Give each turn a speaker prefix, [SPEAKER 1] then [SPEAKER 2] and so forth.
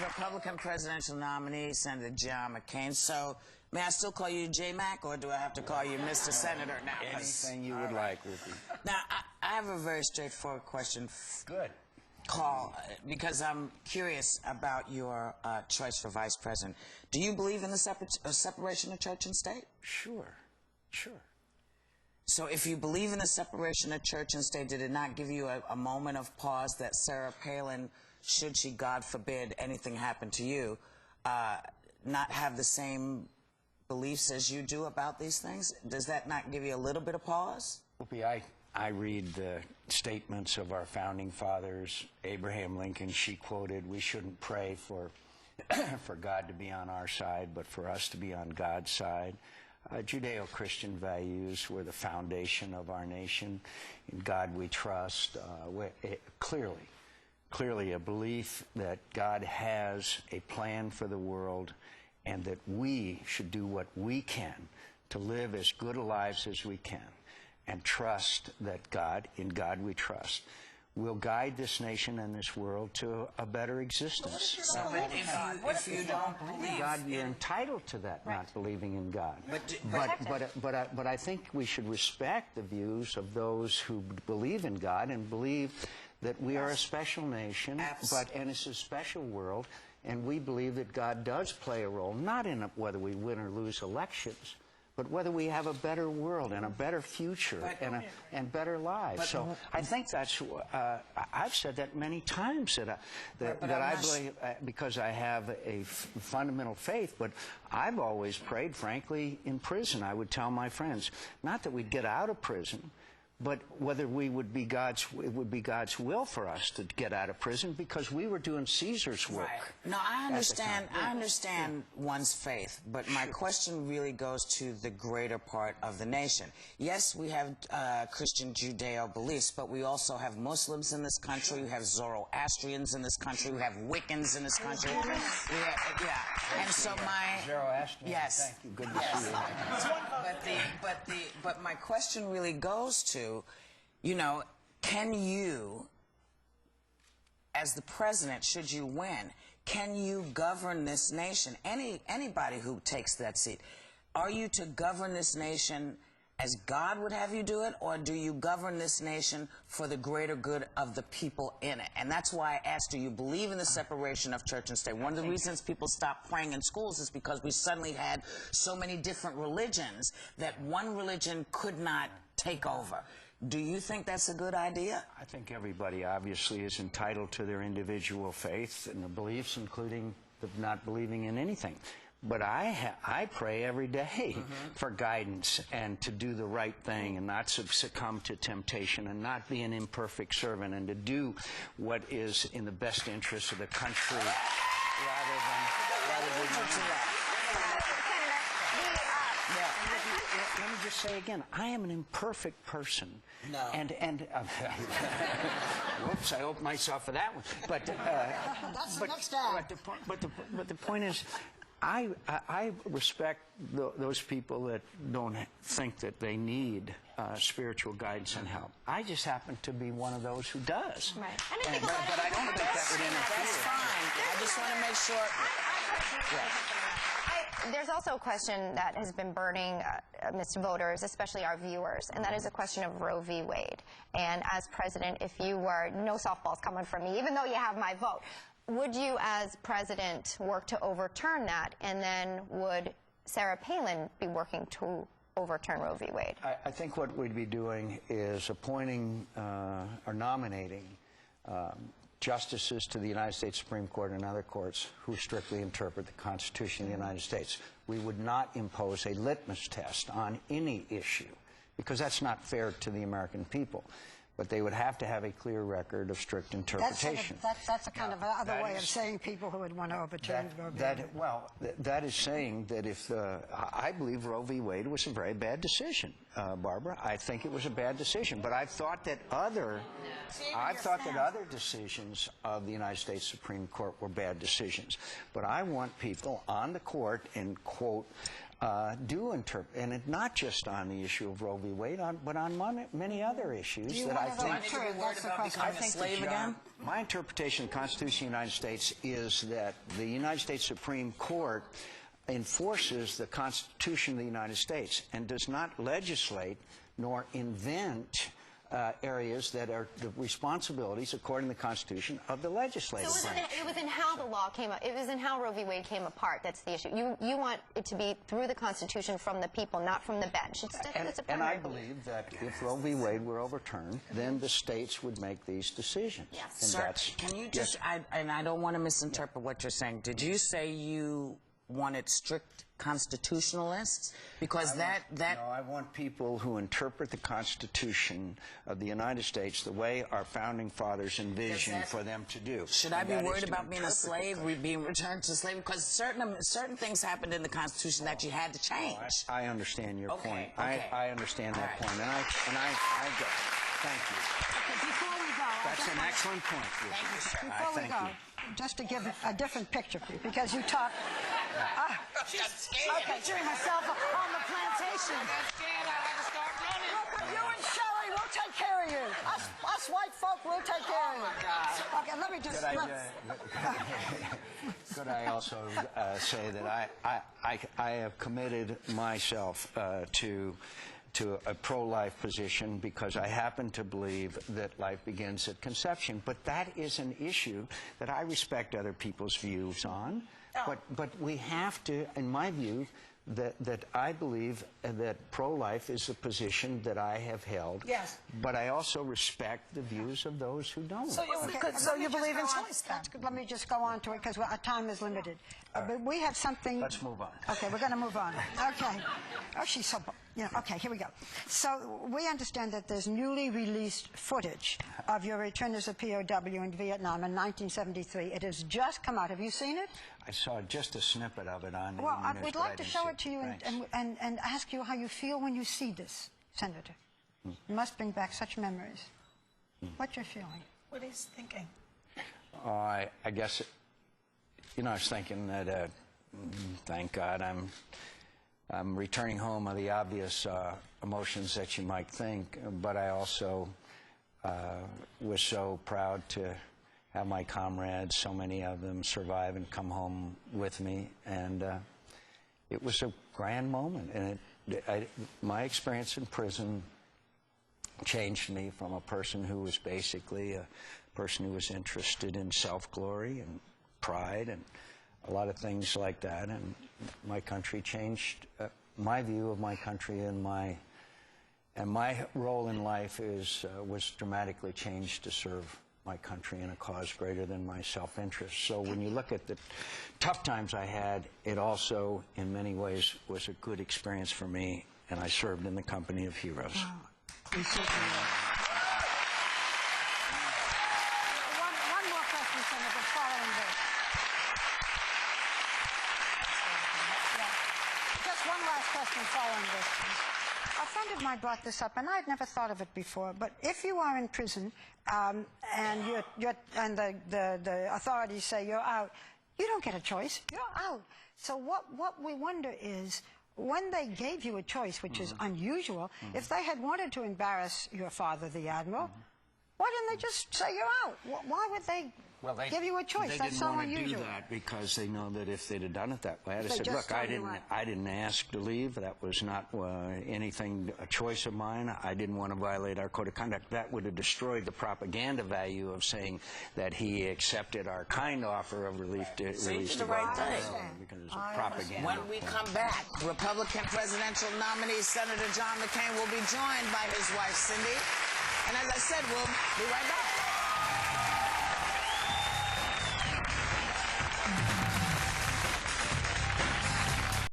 [SPEAKER 1] Republican presidential nominee, Senator John McCain. So, may I still call you J-Mac, or do I have to call you Mr. Senator now?
[SPEAKER 2] Anything you would like, Ruthie.
[SPEAKER 1] Now, I have a very straightforward question.
[SPEAKER 2] Good.
[SPEAKER 1] Because I'm curious about your choice for vice president. Do you believe in the separation of church and state?
[SPEAKER 2] Sure.
[SPEAKER 1] So if you believe in the separation of church and state, did it not give you a moment of pause that Sarah Palin, should she, God forbid, anything happen to you, not have the same beliefs as you do about these things? Does that not give you a little bit of pause?
[SPEAKER 2] Whoopi, I read the statements of our founding fathers. Abraham Lincoln, she quoted, we shouldn't pray for God to be on our side, but for us to be on God's side. Judeo-Christian values were the foundation of our nation. In God we trust. Clearly a belief that God has a plan for the world and that we should do what we can to live as good lives as we can and trust that God, in God we trust, will guide this nation and this world to a better existence.
[SPEAKER 1] If you don't believe
[SPEAKER 2] God, you're entitled to that, not believing in God. But I think we should respect the views of those who believe in God and believe that we are a special nation, and it's a special world, and we believe that God does play a role, not in whether we win or lose elections, but whether we have a better world and a better future and better lives. So I think that's, I've said that many times, that I believe, because I have a fundamental faith, but I've always prayed, frankly, in prison. I would tell my friends, not that we'd get out of prison, but whether it would be God's will for us to get out of prison, because we were doing Caesar's work.
[SPEAKER 1] Right. No, I understand one's faith, but my question really goes to the greater part of the nation. Yes, we have Christian Judeo beliefs, but we also have Muslims in this country, we have Zoroastrians in this country, we have Wiccans in this country. And so
[SPEAKER 2] Zoroastrian.
[SPEAKER 1] Yes.
[SPEAKER 2] Thank you. Good to see you.
[SPEAKER 1] But my question really goes to, you know, can you, as the president, should you win, can you govern this nation? Anybody who takes that seat, are you to govern this nation as God would have you do it, or do you govern this nation for the greater good of the people in it? And that's why I asked, do you believe in the separation of church and state? One of the reasons people stopped praying in schools is because we suddenly had so many different religions that one religion could not take over. Do you think that's a good idea?
[SPEAKER 2] I think everybody obviously is entitled to their individual faith and the beliefs, including the not believing in anything. But I pray every day for guidance and to do the right thing and not succumb to temptation and not be an imperfect servant and to do what is in the best interest of the country rather than Let me just say again, I am an imperfect person.
[SPEAKER 1] No.
[SPEAKER 2] And whoops, I opened myself for that one. But
[SPEAKER 3] that's the next ad.
[SPEAKER 2] But the point is, I respect those people that don't think that they need spiritual guidance and help. I just happen to be one of those who does.
[SPEAKER 3] Right.
[SPEAKER 2] But I don't think that would interfere.
[SPEAKER 1] That's fine. I just want to make sure.
[SPEAKER 3] There's also a question that has been burning amidst voters, especially our viewers, and that is a question of Roe v. Wade. And as president, if you were, no softballs coming from me, even though you have my vote, would you as president work to overturn that, and then would Sarah Palin be working to overturn Roe v. Wade?
[SPEAKER 2] I think what we'd be doing is appointing or nominating justices to the United States Supreme Court and other courts who strictly interpret the Constitution of the United States. We would not impose a litmus test on any issue, because that's not fair to the American people. But they would have to have a clear record of strict interpretation.
[SPEAKER 4] That's a kind of other way of saying people who would want to overturn Roe v. Wade.
[SPEAKER 2] Well, that is saying that if I believe Roe v. Wade was a very bad decision, Barbara. I think it was a bad decision. But I've thought that other decisions of the United States Supreme Court were bad decisions. But I want people on the court, and quote, do interpret, and not just on the issue of Roe v. Wade, but on many other issues that I think.
[SPEAKER 1] Do I need to be worried about becoming a slave again?
[SPEAKER 2] My interpretation of the Constitution of the United States is that the United States Supreme Court enforces the Constitution of the United States and does not legislate nor invent areas that are the responsibilities, according to the Constitution, of the legislative branch.
[SPEAKER 3] It was in how the law came up. It was in how Roe v. Wade came apart. That's the issue. You want it to be through the Constitution, from the people, not from the bench.
[SPEAKER 2] And I believe that if Roe v. Wade were overturned, then the states would make these decisions.
[SPEAKER 3] Yes.
[SPEAKER 2] And
[SPEAKER 1] Sir, can you just, and I don't want to misinterpret what you're saying, did you say you wanted strict constitutionalists? Because
[SPEAKER 2] No, I want people who interpret the Constitution of the United States the way our founding fathers envisioned for them to do.
[SPEAKER 1] Should I be worried about being a slave, being returned to slavery? Because certain things happened in the Constitution that you had to change.
[SPEAKER 2] I understand your point.
[SPEAKER 1] Okay.
[SPEAKER 2] I understand that point, and I get it. Thank you.
[SPEAKER 4] Okay, before we go,
[SPEAKER 2] That's an excellent point.
[SPEAKER 1] Thank you, sir.
[SPEAKER 4] before we go, just to give a different picture, because you talk.
[SPEAKER 1] She got scared.
[SPEAKER 4] I'm picturing myself on the plantation.
[SPEAKER 1] I got scared. I had to start running.
[SPEAKER 4] Look, you and Shelley, we'll take care of you. Us white folk, we'll take care of you.
[SPEAKER 1] Oh, my God.
[SPEAKER 4] Okay, let me just.
[SPEAKER 2] Could I also say that I have committed myself to a pro-life position because I happen to believe that life begins at conception. But that is an issue that I respect other people's views on. But we have to, in my view, that I believe that pro-life is a position that I have held.
[SPEAKER 4] Yes.
[SPEAKER 2] But I also respect the views of those who don't.
[SPEAKER 4] So you believe in choice, then? Let me just go on to it, because our time is limited. But we have something.
[SPEAKER 2] Let's move on.
[SPEAKER 4] Okay, we're going to move on. Okay. Oh, she's so. Okay, here we go. So we understand that there's newly released footage of your return as a POW in Vietnam in 1973. It has just come out. Have you seen it?
[SPEAKER 2] I saw just a snippet of it on the
[SPEAKER 4] Well,
[SPEAKER 2] news,
[SPEAKER 4] we'd
[SPEAKER 2] but I
[SPEAKER 4] like to
[SPEAKER 2] didn't
[SPEAKER 4] show
[SPEAKER 2] see
[SPEAKER 4] it to you
[SPEAKER 2] Thanks.
[SPEAKER 4] and ask you how you feel when you see this, Senator. It must bring back such memories. What you're feeling?
[SPEAKER 5] What he's thinking.
[SPEAKER 2] I guess, I was thinking that, thank God, I'm returning home of the obvious emotions that you might think, but I also was so proud to have my comrades, so many of them, survive and come home with me, and it was a grand moment. And my experience in prison changed me from a person who was basically a person who was interested in self-glory and pride and a lot of things like that. And my country changed my view of my country, and my role in life was dramatically changed to serve my country in a cause greater than my self-interest. So when you look at the tough times I had, it also, in many ways, was a good experience for me, and I served in the company of heroes.
[SPEAKER 4] One more question, Senator, following this. Just one last question following this. A friend of mine brought this up, and I had never thought of it before, but if you are in prison and the authorities say you're out, you don't get a choice. You're out. So what we wonder is, when they gave you a choice, which is unusual, if they had wanted to embarrass your father, the Admiral, why didn't they just say you're out? Why would they give you a choice? That's so unusual.
[SPEAKER 2] They didn't want to do that because they know that if they'd have done it that way, I'd have said, look, I didn't ask to leave. That was not anything, a choice of mine. I didn't want to violate our code of conduct. That would have destroyed the propaganda value of saying that he accepted our kind offer of relief to release the right thing. Because it was a propaganda.
[SPEAKER 1] When we come back, Republican presidential nominee Senator John McCain will be joined by his wife, Cindy. And as I said, we'll be right back.